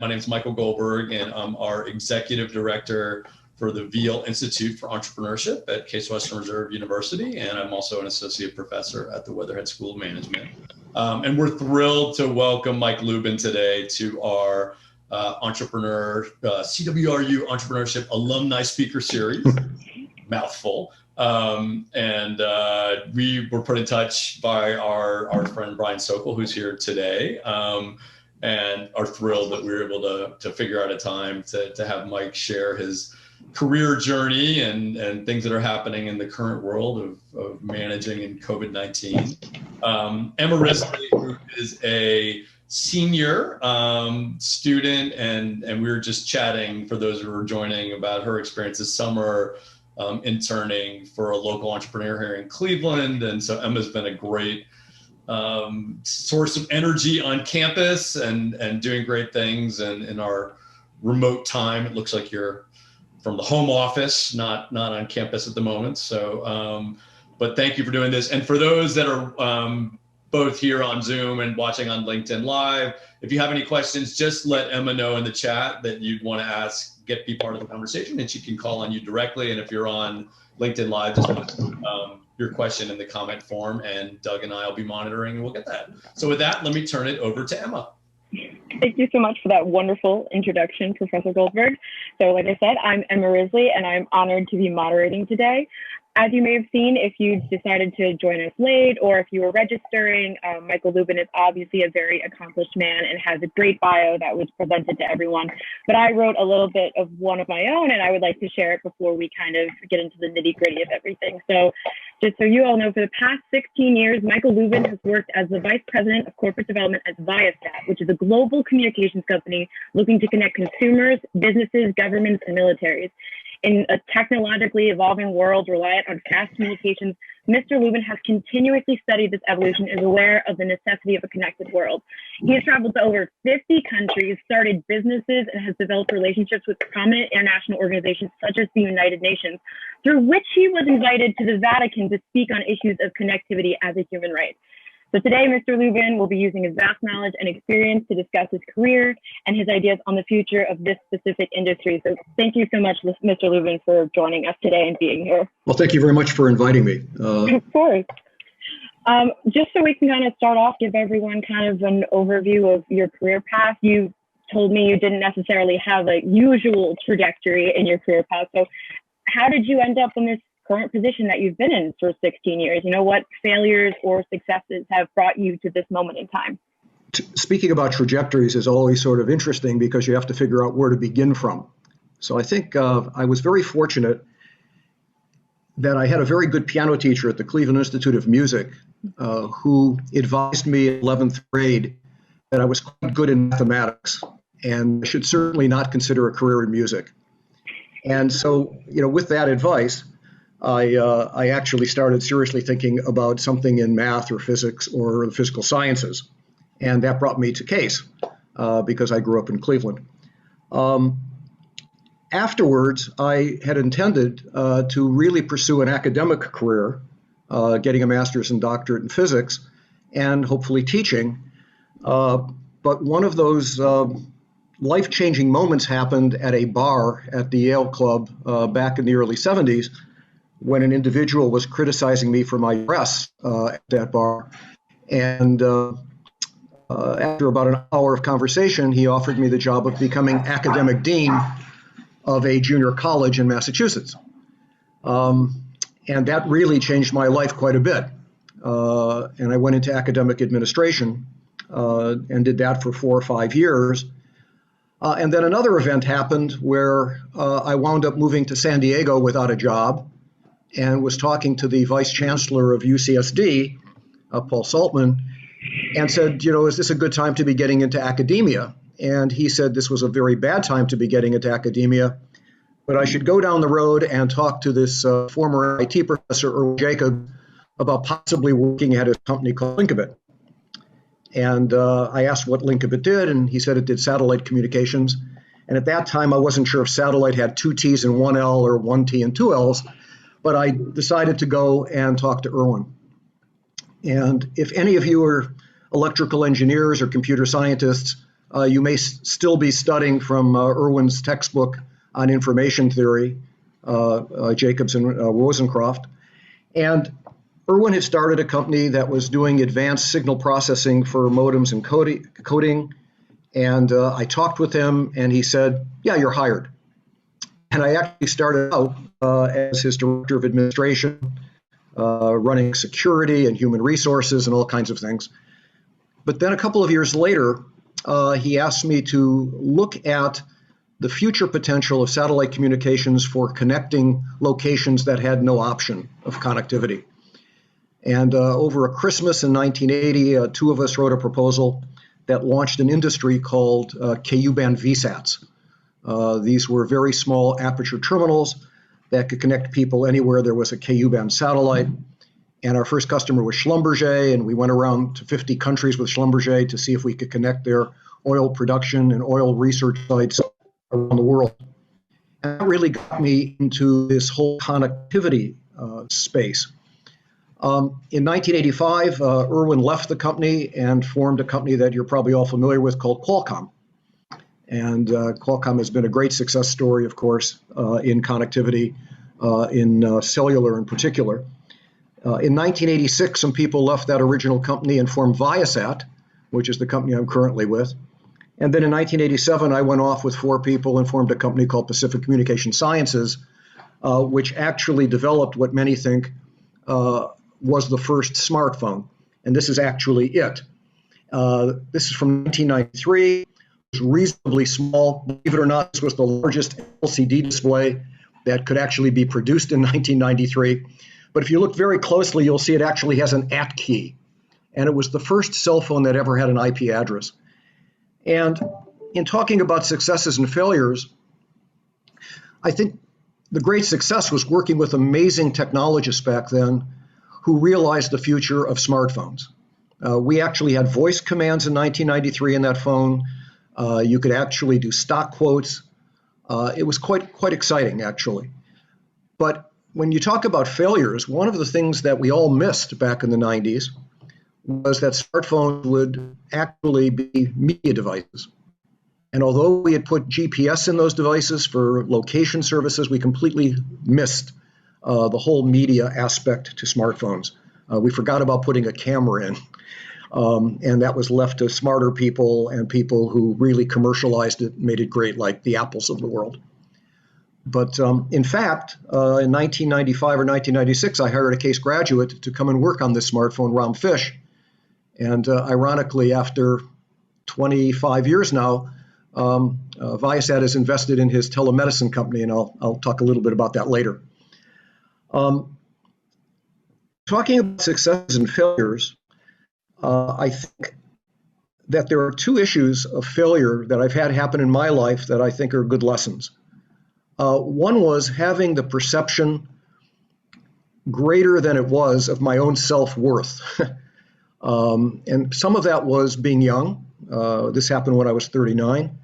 My name is Michael Goldberg, and I'm our executive director for the Veale Institute for Entrepreneurship at Case Western Reserve University, and I'm also an associate professor at the Weatherhead School of Management. And we're thrilled to welcome Mike Lubin today to our CWRU Entrepreneurship Alumni Speaker Series. Mouthful. We were put in touch by our friend Brian Sokol, who's here today, and are thrilled that we were able to figure out a time to have Mike share his career journey and things that are happening in the current world of managing in COVID-19. Emma Risley, who is a senior student, and we were just chatting, for those who are joining, about her experience this summer interning for a local entrepreneur here in Cleveland. And so Emma's been a great source of energy on campus and doing great things. And in our remote time, it looks like you're from the home office, not on campus at the moment. So, but thank you for doing this. And for those that are both here on Zoom and watching on LinkedIn Live, if you have any questions, just let Emma know in the chat that you'd want to ask, be part of the conversation, and she can call on you directly. And if you're on LinkedIn Live, just put your question in the comment form, and Doug and I will be monitoring, and we'll get that. So with that, let me turn it over to Emma. Thank you so much for that wonderful introduction, Professor Goldberg. So like I said, I'm Emma Risley, and I'm honored to be moderating today. As you may have seen, if you decided to join us late or if you were registering, Michael Lubin is obviously a very accomplished man and has a great bio that was presented to everyone. But I wrote a little bit of one of my own, and I would like to share it before we kind of get into the nitty-gritty of everything. So just so you all know, for the past 16 years, Michael Lubin has worked as the Vice President of Corporate Development at ViaSat, which is a global communications company looking to connect consumers, businesses, governments, and militaries. In a technologically evolving world reliant on fast communications, Mr. Lubin has continuously studied this evolution and is aware of the necessity of a connected world. He has traveled to over 50 countries, started businesses, and has developed relationships with prominent international organizations such as the United Nations, through which he was invited to the Vatican to speak on issues of connectivity as a human right. So today, Mr. Lubin will be using his vast knowledge and experience to discuss his career and his ideas on the future of this specific industry. So thank you so much, Mr. Lubin, for joining us today and being here. Well, thank you very much for inviting me. Of course. Just so we can kind of start off, give everyone kind of an overview of your career path. You told me you didn't necessarily have a usual trajectory in your career path. So how did you end up in this current position that you've been in for 16 years? You know, what failures or successes have brought you to this moment in time? Speaking about trajectories is always sort of interesting because you have to figure out where to begin from. So I think I was very fortunate that I had a very good piano teacher at the Cleveland Institute of Music who advised me in 11th grade that I was quite good in mathematics and should certainly not consider a career in music. And so, you know, with that advice, I actually started seriously thinking about something in math or physics or the physical sciences. And that brought me to Case because I grew up in Cleveland. Afterwards, I had intended to really pursue an academic career, getting a master's and doctorate in physics and hopefully teaching. But one of those life-changing moments happened at a bar at the Yale Club back in the early 70s, when an individual was criticizing me for my dress at that bar. And after about an hour of conversation, he offered me the job of becoming academic dean of a junior college in Massachusetts. And that really changed my life quite a bit. And I went into academic administration and did that for 4 or 5 years. And then another event happened where I wound up moving to San Diego without a job, and was talking to the vice chancellor of UCSD, Paul Saltman, and said, you know, is this a good time to be getting into academia? And he said this was a very bad time to be getting into academia, but I should go down the road and talk to this former IT professor, Earl Jacob, about possibly working at his company called Linkabit. And I asked what Linkabit did, and he said it did satellite communications. And at that time, I wasn't sure if satellite had 2 T's and 1 L or 1 T and 2 L's. But I decided to go and talk to Erwin. And if any of you are electrical engineers or computer scientists, you may still be studying from Irwin's textbook on information theory, Jacobs and Rosencroft. And Irwin had started a company that was doing advanced signal processing for modems and coding. And I talked with him, and he said, "Yeah, you're hired." And I actually started out as his director of administration, running security and human resources and all kinds of things. But then a couple of years later, he asked me to look at the future potential of satellite communications for connecting locations that had no option of connectivity. And over a Christmas in 1980, two of us wrote a proposal that launched an industry called Ku-band ViaSats. These were very small aperture terminals that could connect people anywhere there was a Ku-band satellite. And our first customer was Schlumberger, and we went around to 50 countries with Schlumberger to see if we could connect their oil production and oil research sites around the world. And that really got me into this whole connectivity space. In 1985, Irwin left the company and formed a company that you're probably all familiar with called Qualcomm. And Qualcomm has been a great success story, of course, in connectivity, in cellular in particular. In 1986, some people left that original company and formed ViaSat, which is the company I'm currently with. And then in 1987, I went off with 4 people and formed a company called Pacific Communication Sciences, which actually developed what many think was the first smartphone. And this is actually it. This is from 1993. It was reasonably small. Believe it or not, this was the largest LCD display that could actually be produced in 1993. But if you look very closely, you'll see it actually has an @ key. And it was the first cell phone that ever had an IP address. And in talking about successes and failures, I think the great success was working with amazing technologists back then who realized the future of smartphones. We actually had voice commands in 1993 in that phone. You could actually do stock quotes. It was quite exciting, actually. But when you talk about failures, one of the things that we all missed back in the 90s was that smartphones would actually be media devices. And although we had put GPS in those devices for location services, we completely missed the whole media aspect to smartphones. We forgot about putting a camera in, and that was left to smarter people and people who really commercialized it, made it great, like the Apples of the world. But in fact, in 1995 or 1996, I hired a case graduate to come and work on this smartphone, Ram Fish. And ironically, after 25 years now, ViaSat is invested in his telemedicine company, and I'll talk a little bit about that later. Talking about successes and failures, I think that there are 2 issues of failure that I've had happen in my life that I think are good lessons. One was having the perception greater than it was of my own self-worth. And some of that was being young. This happened when I was 39.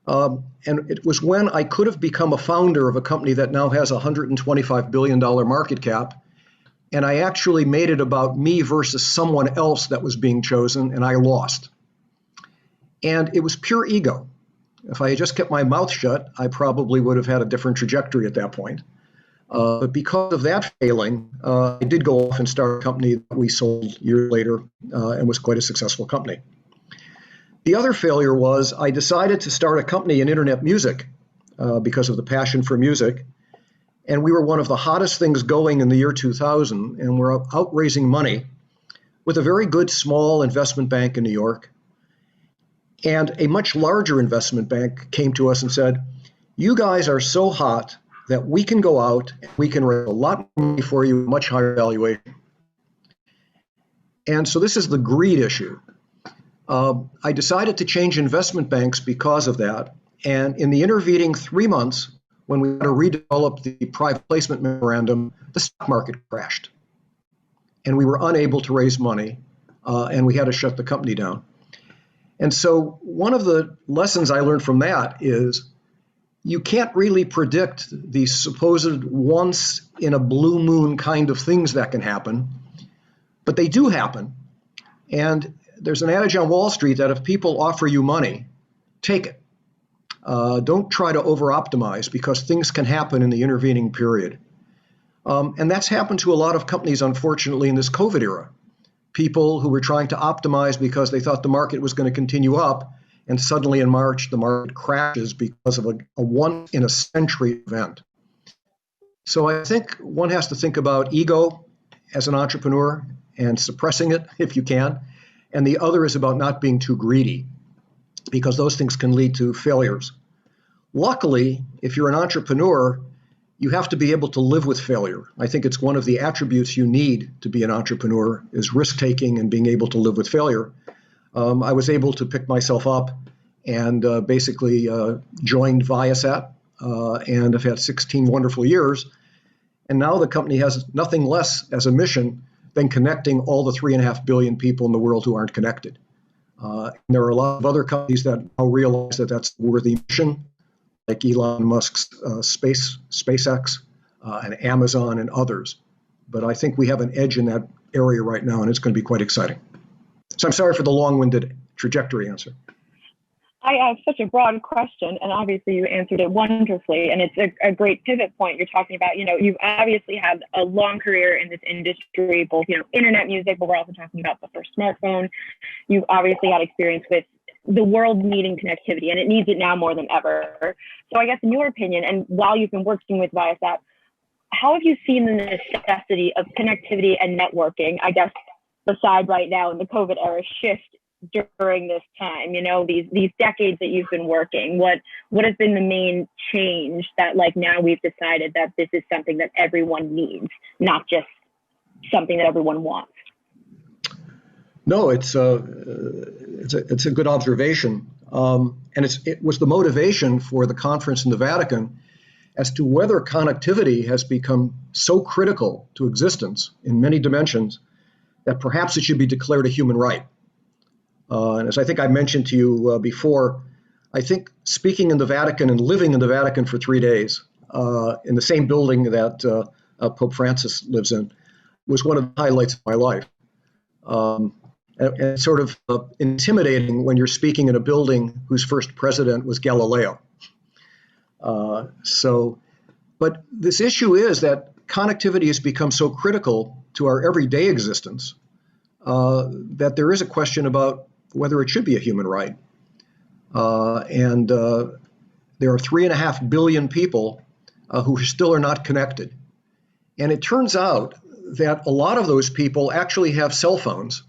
And it was when I could have become a founder of a company that now has a $125 billion market cap. And I actually made it about me versus someone else that was being chosen, and I lost. And it was pure ego. If I had just kept my mouth shut, I probably would have had a different trajectory at that point. But because of that failing, I did go off and start a company that we sold years later and was quite a successful company. The other failure was I decided to start a company in internet music because of the passion for music. And we were one of the hottest things going in the year 2000, and we're out raising money with a very good small investment bank in New York. And a much larger investment bank came to us and said, "You guys are so hot that we can go out and we can raise a lot more money for you, much higher valuation." And so this is the greed issue. I decided to change investment banks because of that. And in the intervening 3 months, when we had to redevelop the private placement memorandum, the stock market crashed. And we were unable to raise money, and we had to shut the company down. And so one of the lessons I learned from that is you can't really predict the supposed once in a blue moon kind of things that can happen, but they do happen. And there's an adage on Wall Street that if people offer you money, take it. Don't try to over-optimize because things can happen in the intervening period. And that's happened to a lot of companies, unfortunately, in this COVID era. People who were trying to optimize because they thought the market was going to continue up, and suddenly in March, the market crashes because of a once-in-a-century event. So I think one has to think about ego as an entrepreneur and suppressing it if you can. And the other is about not being too greedy, because those things can lead to failures. Luckily, if you're an entrepreneur, you have to be able to live with failure. I think it's one of the attributes you need to be an entrepreneur is risk-taking and being able to live with failure. I was able to pick myself up and basically joined ViaSat and have had 16 wonderful years. And now the company has nothing less as a mission than connecting all the 3.5 billion people in the world who aren't connected. There are a lot of other companies that now realize that that's a worthy mission, like Elon Musk's SpaceX and Amazon and others. But I think we have an edge in that area right now, and it's going to be quite exciting. So I'm sorry for the long-winded trajectory answer. I have such a broad question, and obviously you answered it wonderfully. And it's a great pivot point. You're talking about, you've obviously had a long career in this industry, both, internet music, but we're also talking about the first smartphone. You've obviously had experience with the world needing connectivity, and it needs it now more than ever. So I guess in your opinion, and while you've been working with ViaSat, how have you seen the necessity of connectivity and networking, I guess, beside right now in the COVID era, shift during this time, these decades that you've been working? What has been the main change that now we've decided that this is something that everyone needs, not just something that everyone wants? No, it's a good observation, and it was the motivation for the conference in the Vatican as to whether connectivity has become so critical to existence in many dimensions that perhaps it should be declared a human right. And as I think I mentioned to you before, I think speaking in the Vatican and living in the Vatican for 3 days in the same building that Pope Francis lives in was one of the highlights of my life. And sort of intimidating when you're speaking in a building whose first president was Galileo. But this issue is that connectivity has become so critical to our everyday existence that there is a question about whether it should be a human right. And there are 3.5 billion people who still are not connected. And it turns out that a lot of those people actually have cell phones,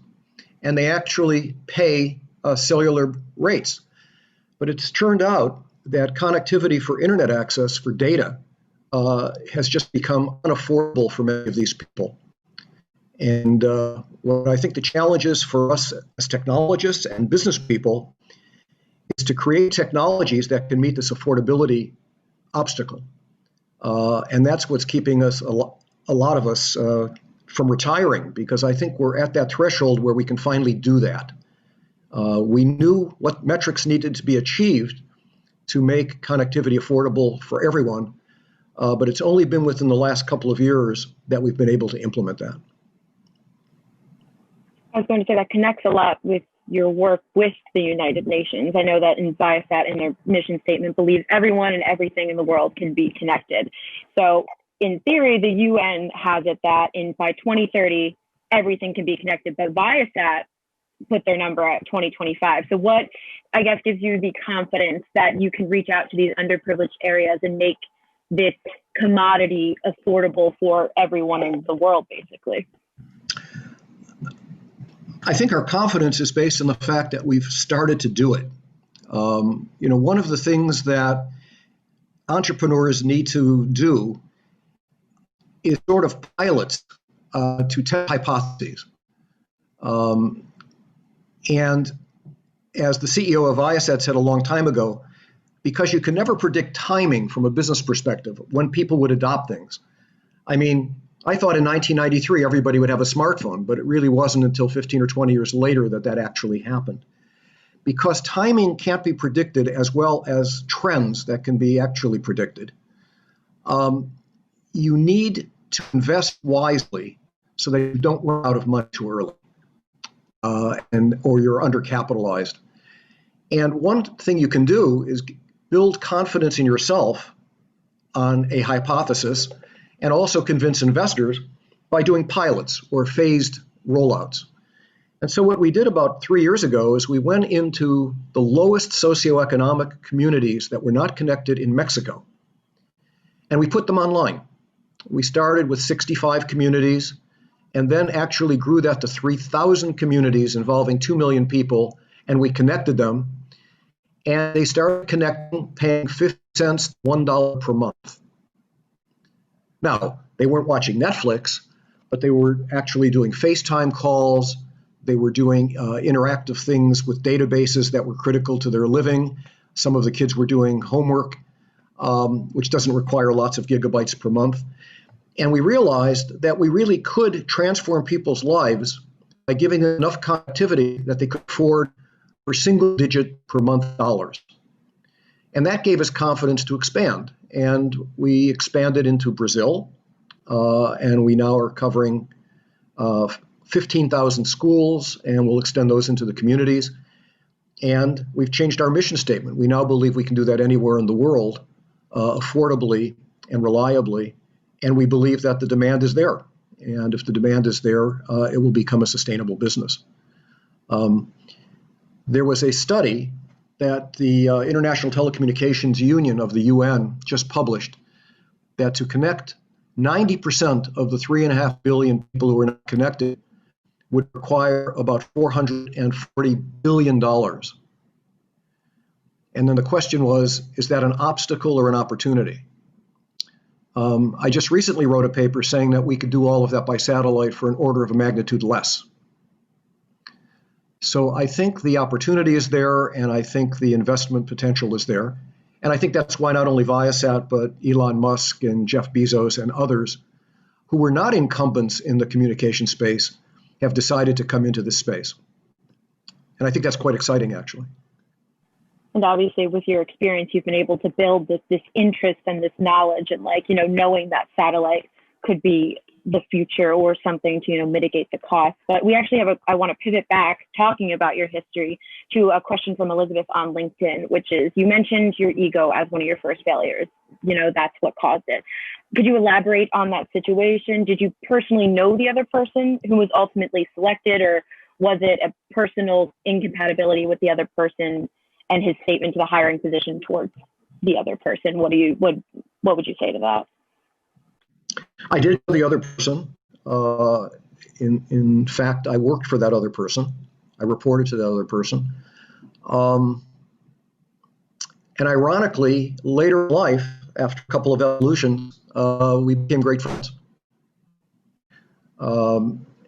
and they actually pay cellular rates. But it's turned out that connectivity for internet access for data has just become unaffordable for many of these people. And what I think the challenge is for us as technologists and business people is to create technologies that can meet this affordability obstacle. And that's what's keeping us, a lot of us, from retiring, because I think we're at that threshold where we can finally do that. We knew what metrics needed to be achieved to make connectivity affordable for everyone, but it's only been within the last couple of years that we've been able to implement that. I was going to say that connects a lot with your work with the United Nations. I know that in ViaSat, in their mission statement, believes everyone and everything in the world can be connected. So in theory, the UN has it that by 2030, everything can be connected, but ViaSat put their number at 2025. So what, I guess, gives you the confidence that you can reach out to these underprivileged areas and make this commodity affordable for everyone in the world, basically? I think our confidence is based on the fact that we've started to do it. One of the things that entrepreneurs need to do is sort of pilots to test hypotheses. And as the CEO of ViaSat said a long time ago, because you can never predict timing from a business perspective, when people would adopt things. I mean, I thought in 1993 everybody would have a smartphone, but it really wasn't until 15 or 20 years later that actually happened. Because timing can't be predicted as well as trends that can be actually predicted. You need to invest wisely so that you don't run out of money too early, or you're undercapitalized. And one thing you can do is build confidence in yourself on a hypothesis and also convince investors by doing pilots or phased rollouts. And so what we did about 3 years ago is we went into the lowest socioeconomic communities that were not connected in Mexico, and we put them online. We started with 65 communities and then actually grew that to 3,000 communities involving 2 million people, and we connected them, and they started connecting, paying 50 cents, $1 per month. Now, they weren't watching Netflix, but they were actually doing FaceTime calls. They were doing interactive things with databases that were critical to their living. Some of the kids were doing homework, which doesn't require lots of gigabytes per month. And we realized that we really could transform people's lives by giving them enough connectivity that they could afford for single-digit per month dollars. And that gave us confidence to expand. And we expanded into Brazil, and we now are covering 15,000 schools, and we'll extend those into the communities. And we've changed our mission statement. We now believe we can do that anywhere in the world, affordably and reliably. And we believe that the demand is there. And if the demand is there, it will become a sustainable business. There was a study that the International Telecommunications Union of the UN just published that to connect 90% of the 3.5 billion people who are not connected would require about $440 billion. And then the question was, is that an obstacle or an opportunity? I just recently wrote a paper saying that we could do all of that by satellite for an order of a magnitude less. So I think the opportunity is there, and I think the investment potential is there. And I think that's why not only ViaSat, but Elon Musk and Jeff Bezos and others who were not incumbents in the communication space have decided to come into this space. And I think that's quite exciting, actually. And obviously, with your experience, you've been able to build this interest and this knowledge, and knowing that satellite could be the future or something to mitigate the cost. But we actually have I want to pivot back talking about your history to a question from Elizabeth on LinkedIn, which is, you mentioned your ego as one of your first failures. That's what caused it. Could you elaborate on that situation? Did you personally know the other person who was ultimately selected, or was it a personal incompatibility with the other person and his statement to the hiring position towards the other person? What would you say to that? I did know the other person. In fact, I worked for that other person. I reported to the other person. And ironically, later in life, after a couple of evolutions, we became great friends.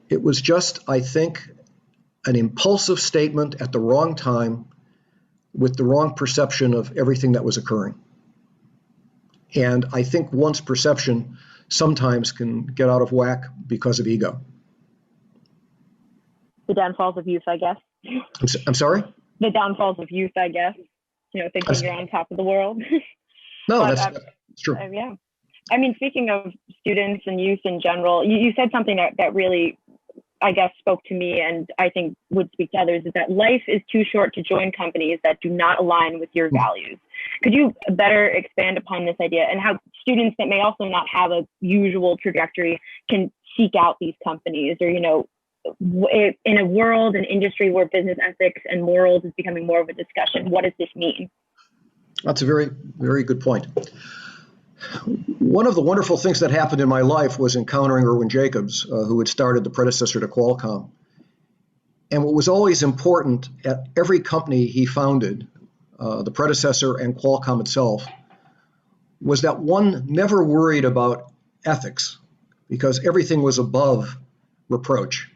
It was just, I think, an impulsive statement at the wrong time with the wrong perception of everything that was occurring. And I think one's perception sometimes can get out of whack because of ego. The downfalls of youth, I guess. I'm sorry? The downfalls of youth, I guess. Thinking you're on top of the world. No, that's true. Yeah. I mean, speaking of students and youth in general, you said something that really, I guess, spoke to me, and I think would speak to others, is that life is too short to join companies that do not align with your values. Could you better expand upon this idea, and how students that may also not have a usual trajectory can seek out these companies, or, in a world, an industry where business ethics and morals is becoming more of a discussion, what does this mean? That's a very, very good point. One of the wonderful things that happened in my life was encountering Irwin Jacobs, who had started the predecessor to Qualcomm. And what was always important at every company he founded, the predecessor and Qualcomm itself, was that one never worried about ethics because everything was above reproach.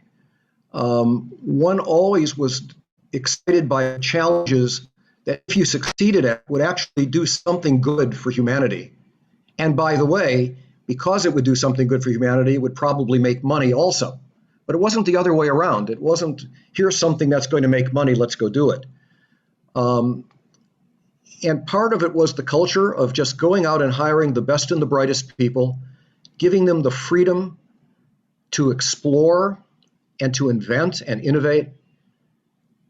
One always was excited by challenges that if you succeeded at would actually do something good for humanity. And by the way, because it would do something good for humanity, it would probably make money also. But it wasn't the other way around. It wasn't, here's something that's going to make money, let's go do it. And part of it was the culture of just going out and hiring the best and the brightest people, giving them the freedom to explore and to invent and innovate.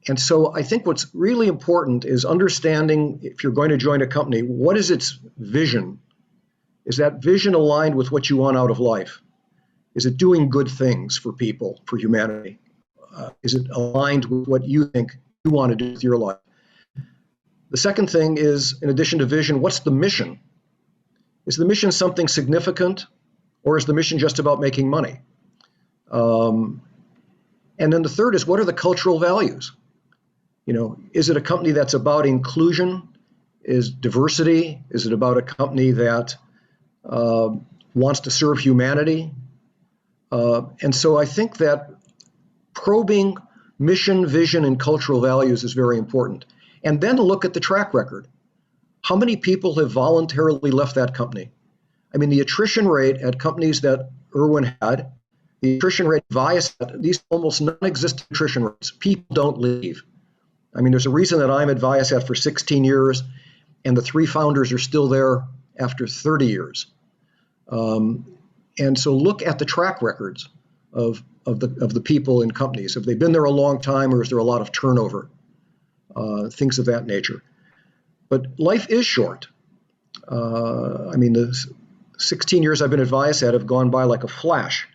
And so I think what's really important is understanding, if you're going to join a company, what is its vision? Is that vision aligned with what you want out of life? Is it doing good things for people, for humanity? Is it aligned with what you think you want to do with your life? The second thing is, in addition to vision, what's the mission? Is the mission something significant, or is the mission just about making money? And then the third is, what are the cultural values? Is it a company that's about inclusion? Is diversity? Is it about a company that wants to serve humanity? And so I think that probing mission, vision, and cultural values is very important. And then to look at the track record. How many people have voluntarily left that company? I mean, the attrition rate at companies that Irwin had, the attrition rate at ViaSat, these almost non-existent attrition rates. People don't leave. I mean, there's a reason that I'm at ViaSat for 16 years, and the 3 founders are still there after 30 years. And so look at the track records of the people in companies. Have they been there a long time, or is there a lot of turnover? Things of that nature. But life is short. I mean, the 16 years I've been at ViaSat have gone by like a flash.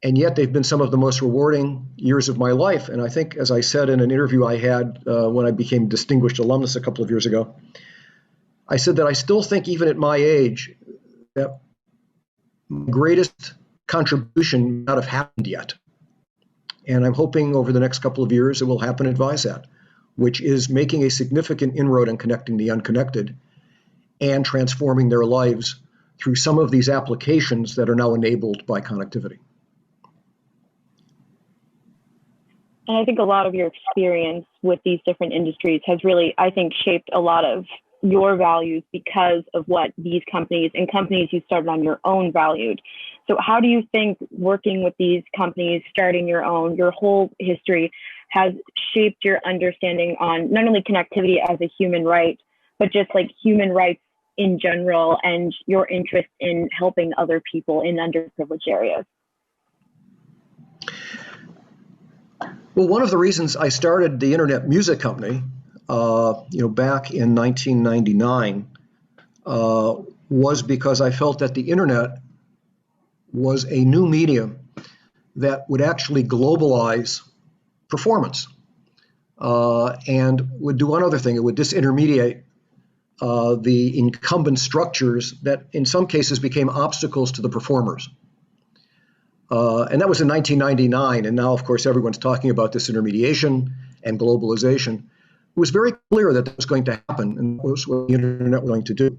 And yet they've been some of the most rewarding years of my life. And I think, as I said in an interview I had when I became distinguished alumnus a couple of years ago, I said that I still think, even at my age, that my greatest contribution may not have happened yet. And I'm hoping over the next couple of years it will happen at ViaSat, which is making a significant inroad in connecting the unconnected and transforming their lives through some of these applications that are now enabled by connectivity. And I think a lot of your experience with these different industries has really, I think, shaped a lot of your values because of what these companies and companies you started on your own valued. So how do you think working with these companies, starting your own, your whole history has shaped your understanding on not only connectivity as a human right, but just like human rights in general and your interest in helping other people in underprivileged areas? Well, one of the reasons I started the Internet Music Company, back in 1999, was because I felt that the Internet was a new medium that would actually globalize performance and would do one other thing. It would disintermediate the incumbent structures that in some cases became obstacles to the performers. And that was in 1999. And now, of course, everyone's talking about disintermediation and globalization. It was very clear that was going to happen, and that was what the Internet was going to do.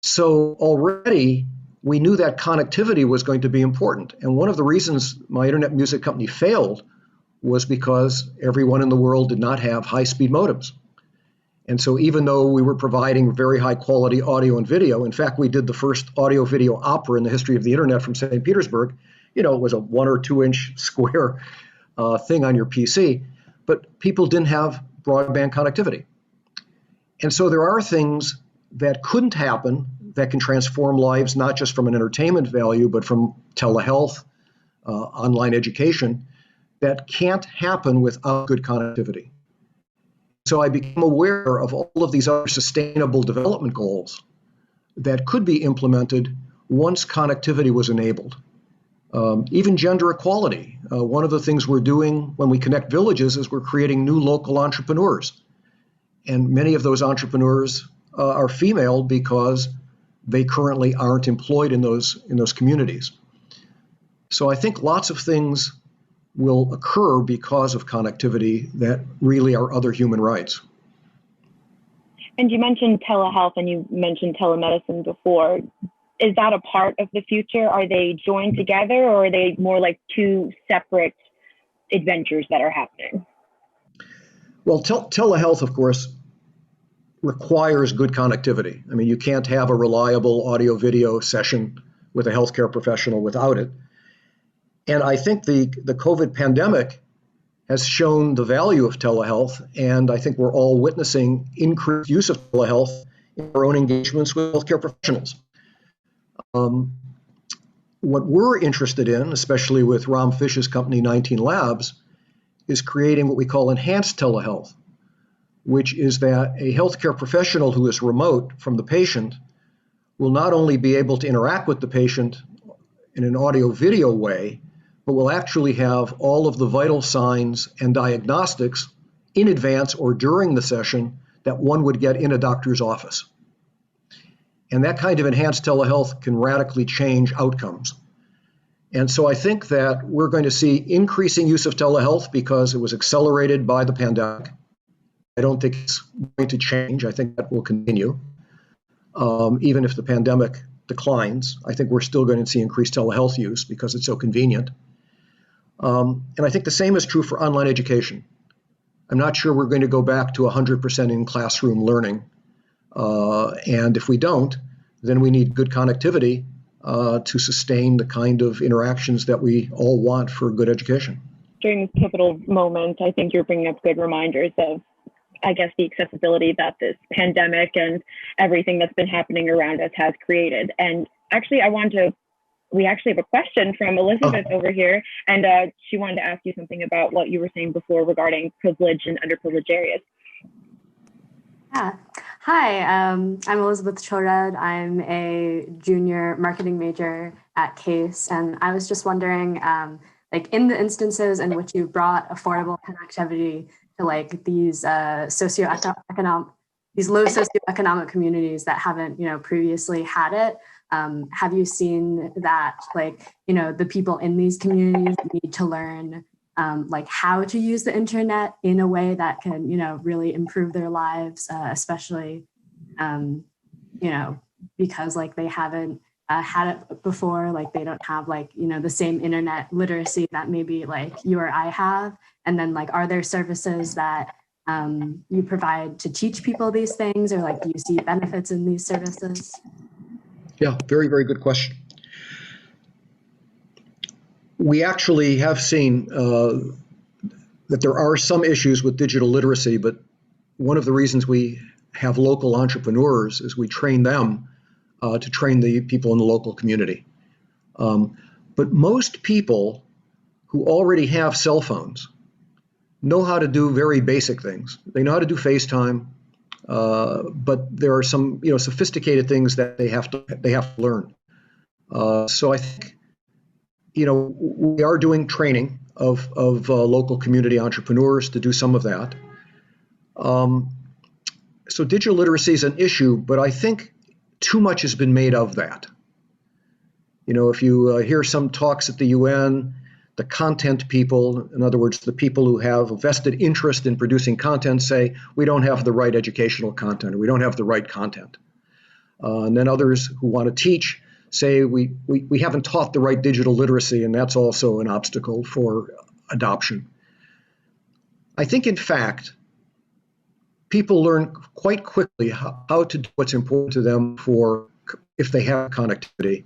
So already we knew that connectivity was going to be important. And one of the reasons my Internet Music Company failed was because everyone in the world did not have high-speed modems. And so even though we were providing very high-quality audio and video, in fact, we did the first audio-video opera in the history of the Internet from St. Petersburg. It was a 1 or 2 inch square thing on your PC, but people didn't have broadband connectivity. And so there are things that couldn't happen that can transform lives, not just from an entertainment value, but from telehealth, online education, that can't happen without good connectivity. So I became aware of all of these other sustainable development goals that could be implemented once connectivity was enabled. Even gender equality. One of the things we're doing when we connect villages is we're creating new local entrepreneurs. And many of those entrepreneurs are female because they currently aren't employed in those communities. So I think lots of things will occur because of connectivity that really are other human rights. And you mentioned telehealth and you mentioned telemedicine before. Is that a part of the future? Are they joined together, or are they more like two separate adventures that are happening? Well, telehealth, of course, requires good connectivity. I mean, you can't have a reliable audio-video session with a healthcare professional without it. And I think the COVID pandemic has shown the value of telehealth, and I think we're all witnessing increased use of telehealth in our own engagements with healthcare professionals. What we're interested in, especially with Ram Fish's company, 19 Labs, is creating what we call enhanced telehealth, which is that a healthcare professional who is remote from the patient will not only be able to interact with the patient in an audio-video way, but will actually have all of the vital signs and diagnostics in advance or during the session that one would get in a doctor's office. And that kind of enhanced telehealth can radically change outcomes. And so I think that we're going to see increasing use of telehealth because it was accelerated by the pandemic. I don't think it's going to change. I think that will continue. Even if the pandemic declines, I think we're still going to see increased telehealth use because it's so convenient. And I think the same is true for online education. I'm not sure we're going to go back to 100% in classroom learning. And if we don't, then we need good connectivity to sustain the kind of interactions that we all want for good education. During this pivotal moment, I think you're bringing up good reminders of, I guess, the accessibility that this pandemic and everything that's been happening around us has created. And actually, we actually have a question from Elizabeth over here, and she wanted to ask you something about what you were saying before regarding privilege and underprivileged areas. Yeah. Hi, I'm Elizabeth Chorad. I'm a junior marketing major at CASE, and I was just wondering, like in the instances in which you brought affordable connectivity to like these low socioeconomic communities that haven't, previously had it, have you seen that the people in these communities need to learn how to use the internet in a way that can, really improve their lives, especially, because they haven't had it before, they don't have the same internet literacy that maybe you or I have. And then are there services that you provide to teach people these things, or do you see benefits in these services? Yeah, very, very good question. We actually have seen that there are some issues with digital literacy, but one of the reasons we have local entrepreneurs is we train them to train the people in the local community. But most people who already have cell phones know how to do very basic things. They know how to do FaceTime, but there are some sophisticated things that they have to learn. So I think we are doing training of local community entrepreneurs to do some of that. So digital literacy is an issue, but I think too much has been made of that. If you hear some talks at the UN, the content people, in other words, the people who have a vested interest in producing content, say we don't have the right educational content, or we don't have the right content. And then others who want to teach say we haven't taught the right digital literacy, and that's also an obstacle for adoption. I think, in fact, people learn quite quickly how to do what's important to them if they have connectivity.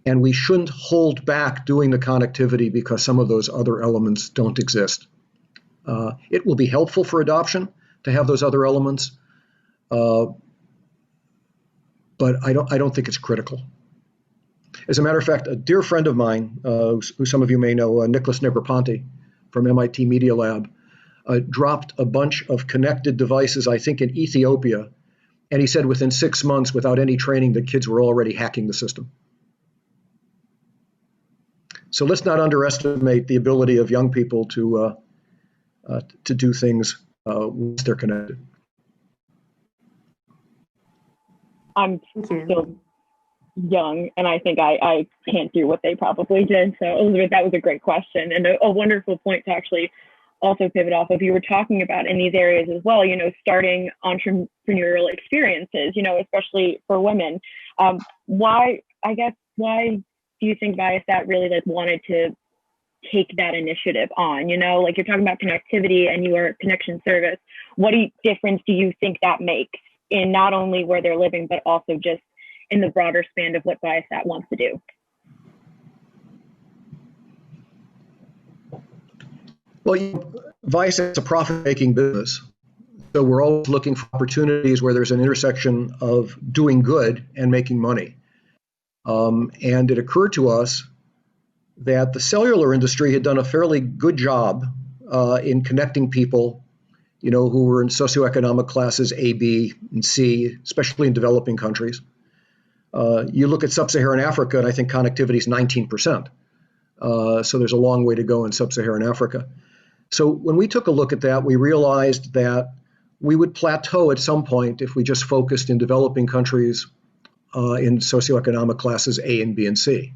And we shouldn't hold back doing the connectivity because some of those other elements don't exist. It will be helpful for adoption to have those other elements, but I don't think it's critical. As a matter of fact, a dear friend of mine, who some of you may know, Nicholas Negroponte from MIT Media Lab, dropped a bunch of connected devices, I think in Ethiopia, and he said within 6 months, without any training, the kids were already hacking the system. So let's not underestimate the ability of young people to do things once they're connected. I'm still young, and I think I can't do what they probably did. So Elizabeth, that was a great question and a wonderful point to actually also pivot off of. You were talking about in these areas as well, starting entrepreneurial experiences, especially for women. Why do you think ViaSat really wanted to take that initiative on? You're talking about connectivity and your connection service. What difference do you think that makes in not only where they're living, but also just in the broader span of what ViaSat wants to do? Well, ViaSat's a profit-making business, so we're always looking for opportunities where there's an intersection of doing good and making money. And it occurred to us that the cellular industry had done a fairly good job in connecting people, who were in socioeconomic classes A, B, and C, especially in developing countries. You look at sub-Saharan Africa, and I think connectivity is 19%. So there's a long way to go in sub-Saharan Africa. So when we took a look at that, we realized that we would plateau at some point if we just focused in developing countries in socioeconomic classes A and B and C.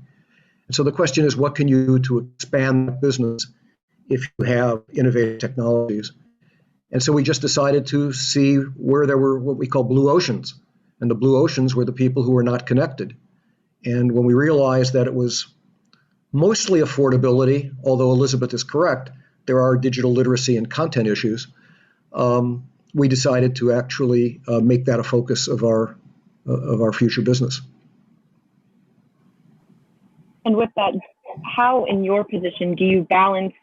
And so the question is, what can you do to expand that business if you have innovative technologies? And so we just decided to see where there were what we call blue oceans. And the blue oceans were the people who were not connected. And when we realized that it was mostly affordability, although Elizabeth is correct, there are digital literacy and content issues, we decided to actually make that a focus of our future business. And with that, how in your position do you balance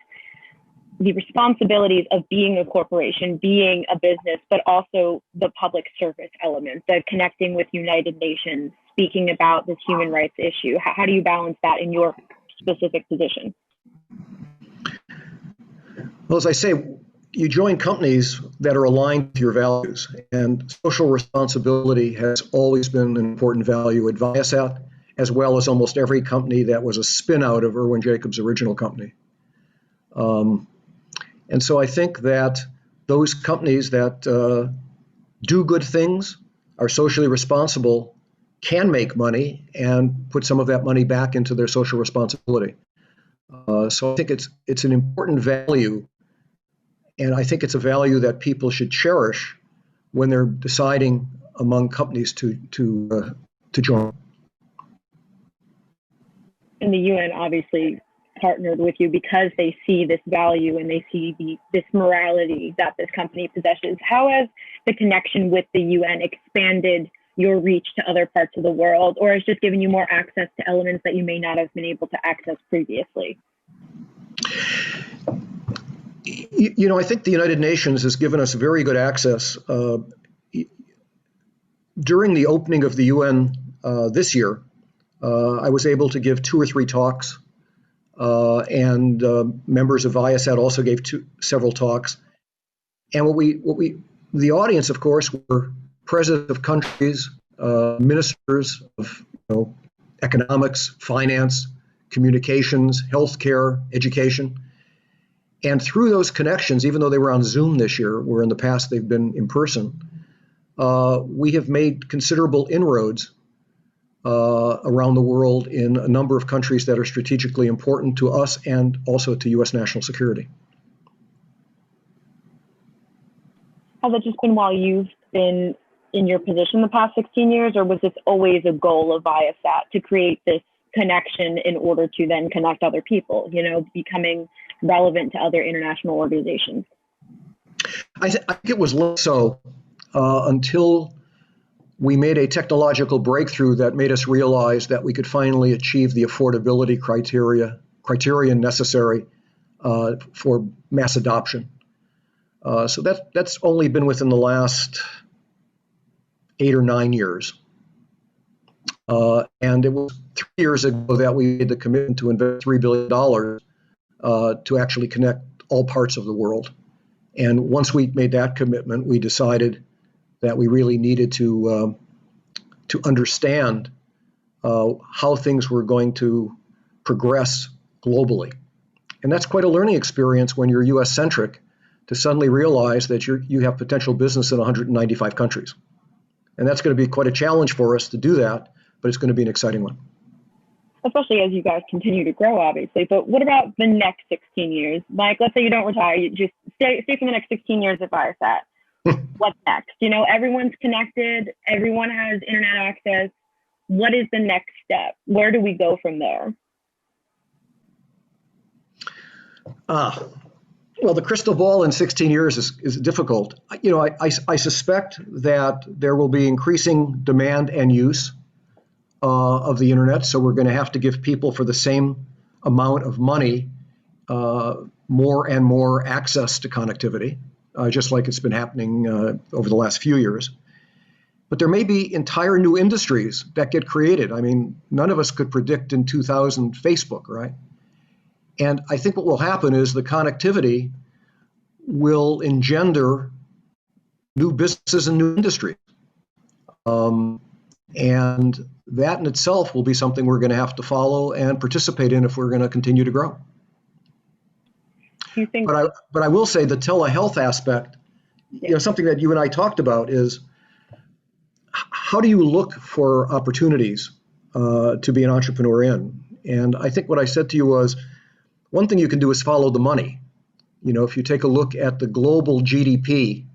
the responsibilities of being a corporation, being a business, but also the public service element, the connecting with United Nations, speaking about this human rights issue? How do you balance that in your specific position? Well, as I say, you join companies that are aligned with your values, and social responsibility has always been an important value at ViaSat, as well as almost every company that was a spin out of Irwin Jacobs' original company. And so I think that those companies that do good things, are socially responsible, can make money and put some of that money back into their social responsibility. So I think it's an important value, and I think it's a value that people should cherish when they're deciding among companies to join. And the UN obviously partnered with you because they see this value and they see this morality that this company possesses. How has the connection with the UN expanded your reach to other parts of the world, or has just given you more access to elements that you may not have been able to access previously? I think the United Nations has given us very good access. During the opening of the UN this year, I was able to give 2 or 3 talks, and members of ViaSat also gave several talks. And the audience, of course, were presidents of countries, ministers of economics, finance, communications, healthcare, education. And through those connections, even though they were on Zoom this year, where in the past they've been in person, we have made considerable inroads around the world in a number of countries that are strategically important to us and also to U.S. national security. Has it just been while you've been in your position the past 16 years, or was this always a goal of ViaSat to create this connection in order to then connect other people, becoming relevant to other international organizations? I think it was less so until we made a technological breakthrough that made us realize that we could finally achieve the affordability criterion necessary for mass adoption. So that's only been within the last 8 or 9 years. And it was 3 years ago that we made the commitment to invest $3 billion to actually connect all parts of the world. And once we made that commitment, we decided that we really needed to understand how things were going to progress globally. And that's quite a learning experience when you're US-centric, to suddenly realize that you have potential business in 195 countries. And that's going to be quite a challenge for us to do that, but it's going to be an exciting one. Especially as you guys continue to grow, obviously. But what about the next 16 years? Mike, let's say you don't retire, you just stay for the next 16 years at ViaSat. What's next? Everyone's connected, everyone has internet access. What is the next step? Where do we go from there? Well, the crystal ball in 16 years is difficult. I suspect that there will be increasing demand and use of the internet. So we're going to have to give people, for the same amount of money, more and more access to connectivity, just like it's been happening over the last few years. But there may be entire new industries that get created. I mean, none of us could predict in 2000 Facebook, right? And I think what will happen is the connectivity will engender new businesses and new industries. And that in itself will be something we're going to have to follow and participate in if we're going to continue to grow. Do you think? But I will say the telehealth aspect, something that you and I talked about is how do you look for opportunities to be an entrepreneur in? And I think what I said to you was, one thing you can do is follow the money. If you take a look at the global GDP,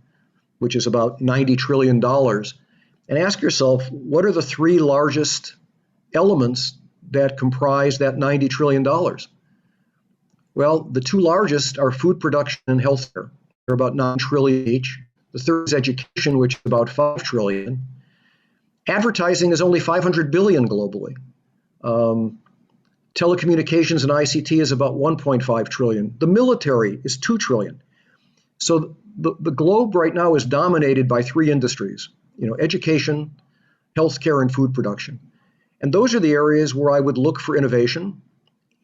which is about $90 trillion, and ask yourself, what are the three largest elements that comprise that $90 trillion? Well, the two largest are food production and healthcare. They're about $9 trillion each. The third is education, which is about $5 trillion. Advertising is only $500 billion globally. Telecommunications and ICT is about $1.5 trillion. The military is $2 trillion. So the globe right now is dominated by three industries, education, healthcare, and food production. And those are the areas where I would look for innovation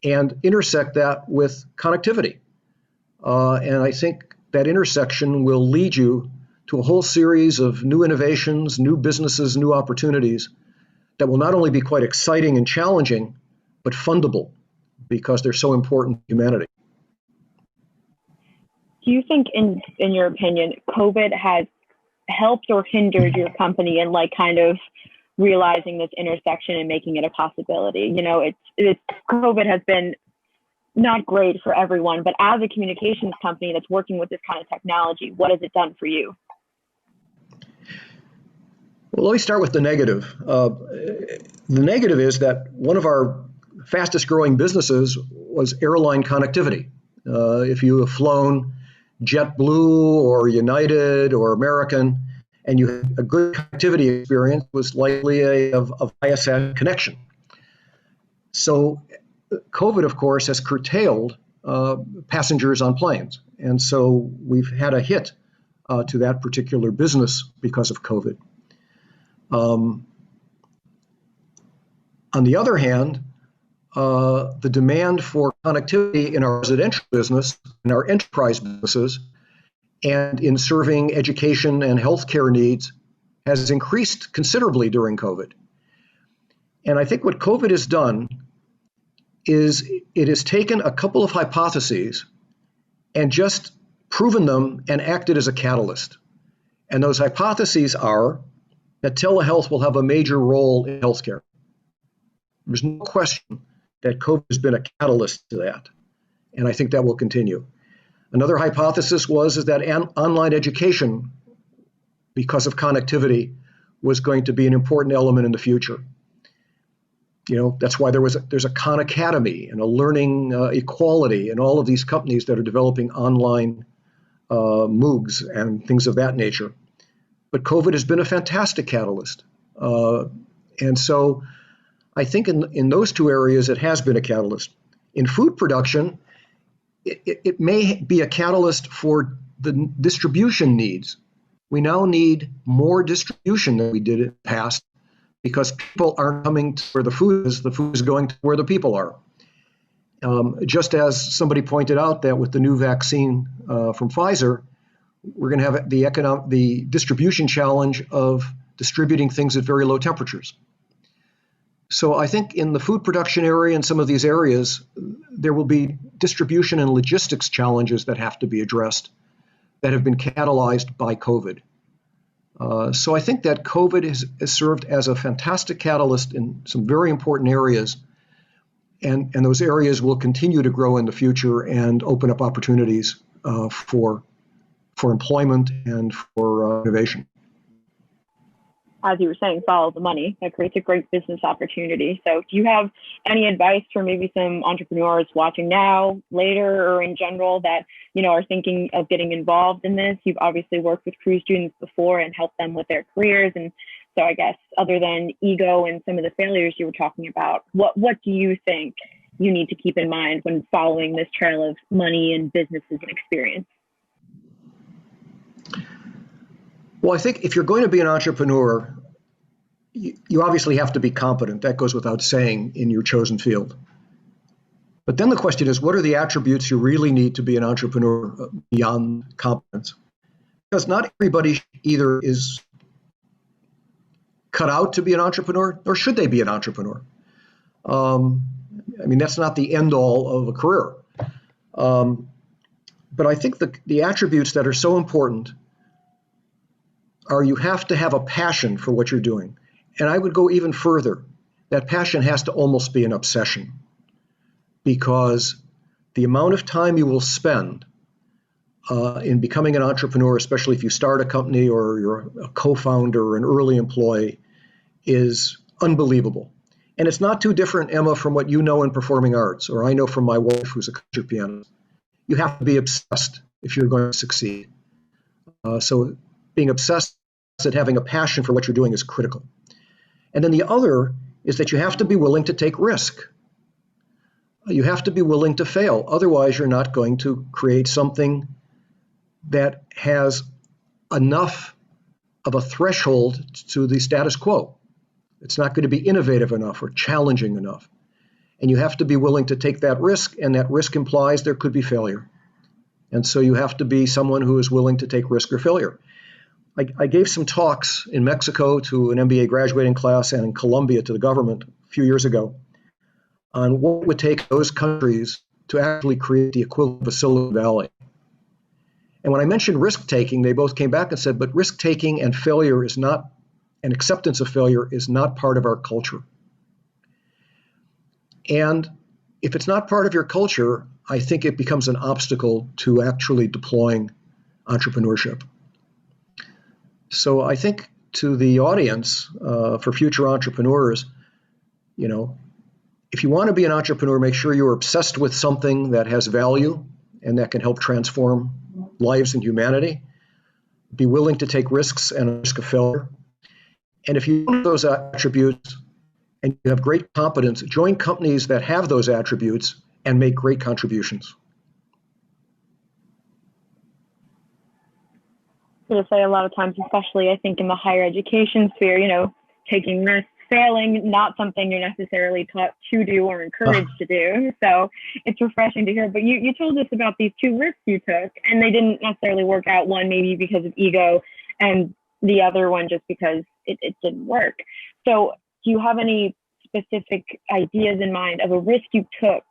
and intersect that with connectivity. And I think that intersection will lead you to a whole series of new innovations, new businesses, new opportunities that will not only be quite exciting and challenging, but fundable because they're so important to humanity. Do you think, in your opinion, COVID has helped or hindered your company in kind of realizing this intersection and making it a possibility? COVID has been not great for everyone, but as a communications company that's working with this kind of technology, what has it done for you? Well, let me start with the negative. The negative is that one of our fastest growing businesses was airline connectivity. If you have flown JetBlue or United or American, and you had a good connectivity experience, was likely a ViaSat connection. So COVID, of course, has curtailed passengers on planes. And so we've had a hit to that particular business because of COVID. On the other hand, the demand for connectivity in our residential business, in our enterprise businesses, and in serving education and healthcare needs has increased considerably during COVID. And I think what COVID has done is it has taken a couple of hypotheses and just proven them and acted as a catalyst. And those hypotheses are that telehealth will have a major role in healthcare. There's no question that COVID has been a catalyst to that. And I think that will continue. Another hypothesis was that online education, because of connectivity, was going to be an important element in the future. That's why there's a Khan Academy and a Learning Equality and all of these companies that are developing online MOOCs and things of that nature. But COVID has been a fantastic catalyst. And so I think in those two areas, it has been a catalyst. In food production, it may be a catalyst for the distribution needs. We now need more distribution than we did in the past because people aren't coming to where the food is going to where the people are. Just as somebody pointed out that with the new vaccine from Pfizer, we're going to have the distribution challenge of distributing things at very low temperatures. So I think in the food production area and some of these areas, there will be distribution and logistics challenges that have to be addressed that have been catalyzed by COVID. So I think that COVID has served as a fantastic catalyst in some very important areas, and those areas will continue to grow in the future and open up opportunities for employment and for innovation. As you were saying, follow the money. That creates a great business opportunity. So do you have any advice for maybe some entrepreneurs watching now, later, or in general that, are thinking of getting involved in this? You've obviously worked with cruise students before and helped them with their careers. And so I guess other than ego and some of the failures you were talking about, what do you think you need to keep in mind when following this trail of money and businesses and experience? Well, I think if you're going to be an entrepreneur, you obviously have to be competent. That goes without saying in your chosen field. But then the question is, what are the attributes you really need to be an entrepreneur beyond competence? Because not everybody either is cut out to be an entrepreneur, or should they be an entrepreneur? I mean, that's not the end all of a career. But I think the attributes that are so important are you have to have a passion for what you're doing. And I would go even further. That passion has to almost be an obsession, because the amount of time you will spend in becoming an entrepreneur, especially if you start a company or you're a co-founder or an early employee, is unbelievable. And it's not too different, Emma, from what you know in performing arts, or I know from my wife, who's a concert pianist. You have to be obsessed if you're going to succeed. So being obsessed and having a passion for what you're doing is critical. And then the other is that you have to be willing to take risk. You have to be willing to fail. Otherwise, you're not going to create something that has enough of a threshold to the status quo. It's not going to be innovative enough or challenging enough. And you have to be willing to take that risk, and that risk implies there could be failure. And so you have to be someone who is willing to take risk or failure. I gave some talks in Mexico to an MBA graduating class and in Colombia to the government a few years ago on what it would take those countries to actually create the equivalent of a Silicon Valley. And when I mentioned risk-taking, they both came back and said, but risk-taking and failure is not, and acceptance of failure is not part of our culture. And if it's not part of your culture, I think it becomes an obstacle to actually deploying entrepreneurship. So I think to the audience, for future entrepreneurs, you know, if you want to be an entrepreneur, make sure you're obsessed with something that has value and that can help transform lives and humanity. Be willing to take risks and risk of failure. And if you have those attributes and you have great competence, join companies that have those attributes and make great contributions. To say a lot of times, especially I think in the higher education sphere, you know, taking risks, failing, not something you're necessarily taught to do or encouraged to do. So it's refreshing to hear. But you told us about these two risks you took, and they didn't necessarily work out, one maybe because of ego and the other one just because it didn't work. So do you have any specific ideas in mind of a risk you took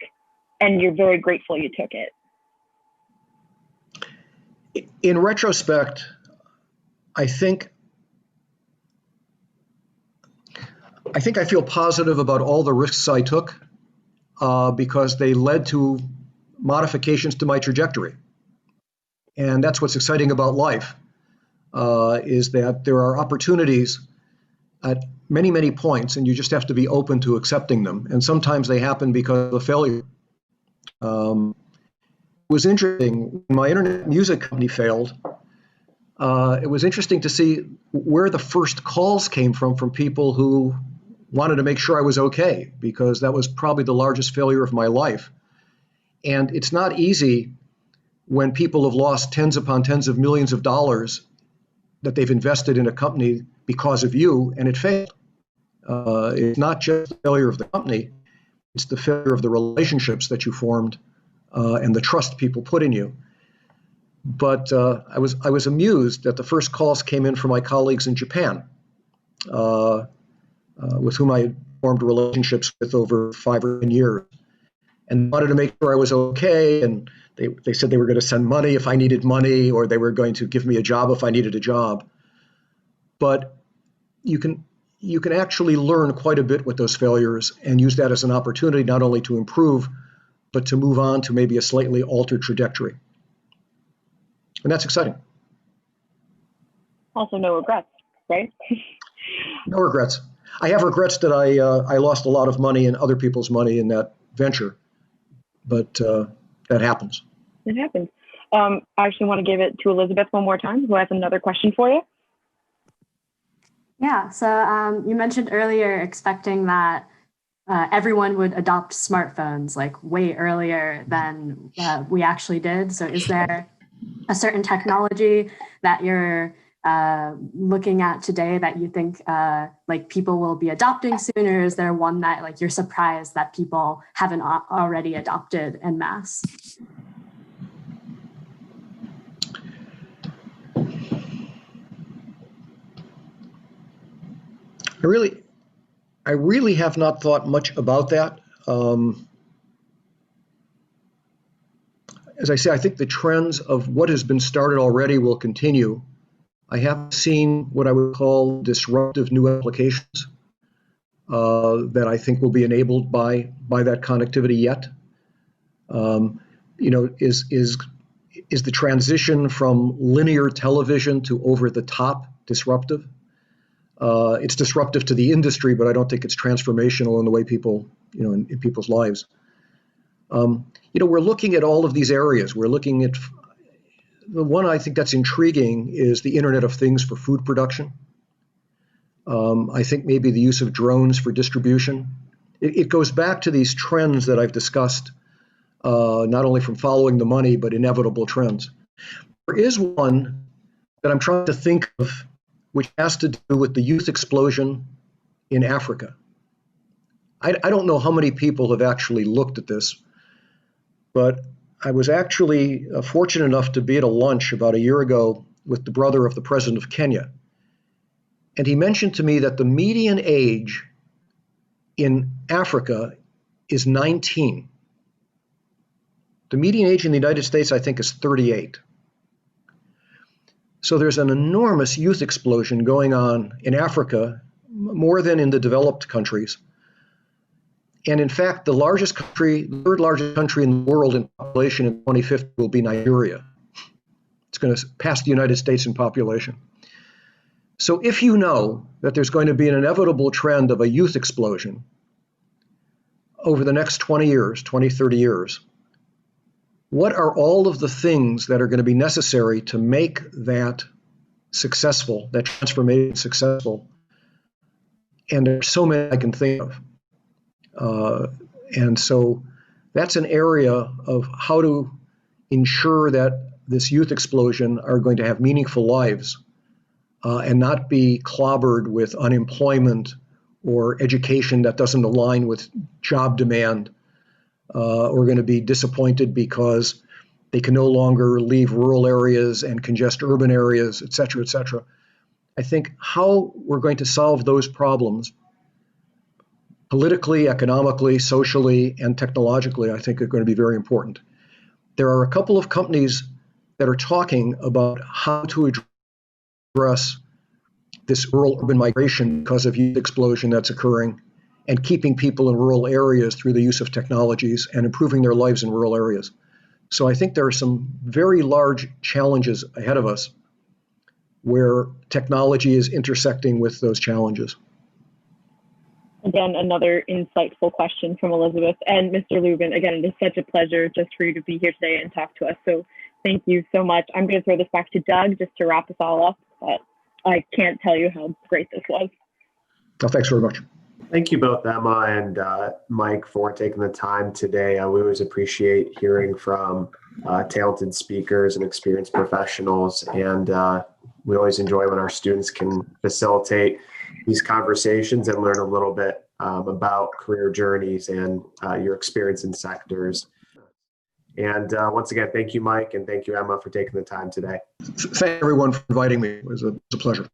and you're very grateful you took it? In retrospect, I think I feel positive about all the risks I took because they led to modifications to my trajectory. And that's what's exciting about life, is that there are opportunities at many, many points, and you just have to be open to accepting them. And sometimes they happen because of a failure. It was interesting, when my internet music company failed, it was interesting to see where the first calls came from people who wanted to make sure I was okay, because that was probably the largest failure of my life. And it's not easy when people have lost tens upon tens of millions of dollars that they've invested in a company because of you, and it failed. It's not just the failure of the company, it's the failure of the relationships that you formed and the trust people put in you. But I was amused that the first calls came in from my colleagues in Japan, with whom I had formed relationships with over 5 or 10 years, and wanted to make sure I was okay. And they said they were going to send money if I needed money, or they were going to give me a job if I needed a job. But you can actually learn quite a bit with those failures and use that as an opportunity not only to improve, but to move on to maybe a slightly altered trajectory. And that's exciting. Also, no regrets, right? No regrets. I have regrets that I lost a lot of money and other people's money in that venture, but that happens. It happens. I actually want to give it to Elizabeth one more time, who has another question for you. Yeah, so you mentioned earlier expecting that everyone would adopt smartphones like way earlier than we actually did. So is there a certain technology that you're looking at today that you think like people will be adopting soon, or is there one that like you're surprised that people haven't already adopted en masse? I really have not thought much about that. As I say, I think the trends of what has been started already will continue. I haven't seen what I would call disruptive new applications that I think will be enabled by that connectivity yet. Is the transition from linear television to over-the-top disruptive? It's disruptive to the industry, but I don't think it's transformational in the way people, in people's lives. We're looking at all of these areas. We're looking at the one I think that's intriguing is the Internet of Things for food production. I think maybe the use of drones for distribution. It goes back to these trends that I've discussed, not only from following the money, but inevitable trends. There is one that I'm trying to think of, which has to do with the youth explosion in Africa. I don't know how many people have actually looked at this, but I was actually fortunate enough to be at a lunch about a year ago with the brother of the president of Kenya. And he mentioned to me that the median age in Africa is 19. The median age in the United States, I think, is 38. So there's an enormous youth explosion going on in Africa, more than in the developed countries. And in fact, the third largest country in the world in population in 2050 will be Nigeria. It's going to pass the United States in population. So if you know that there's going to be an inevitable trend of a youth explosion over the next 20 years, 20, 30 years, what are all of the things that are going to be necessary to make that successful, that transformation successful? And there's so many I can think of. And so that's an area of how to ensure that this youth explosion are going to have meaningful lives and not be clobbered with unemployment or education that doesn't align with job demand, or going to be disappointed because they can no longer leave rural areas and congest urban areas, et cetera, et cetera. I think how we're going to solve those problems politically, economically, socially, and technologically, I think are going to be very important. There are a couple of companies that are talking about how to address this rural-urban migration because of youth explosion that's occurring and keeping people in rural areas through the use of technologies and improving their lives in rural areas. So I think there are some very large challenges ahead of us where technology is intersecting with those challenges. Again, another insightful question from Elizabeth. And Mr. Lubin, again, it is such a pleasure just for you to be here today and talk to us. So thank you so much. I'm going to throw this back to Doug just to wrap us all up. But I can't tell you how great this was. Oh, thanks very much. Thank you both, Emma and Mike, for taking the time today. We always appreciate hearing from talented speakers and experienced professionals. And we always enjoy when our students can facilitate these conversations and learn a little bit about career journeys and your experience in sectors. And once again, thank you, Mike, and thank you, Emma, for taking the time today. Thank everyone for inviting me. It was a pleasure.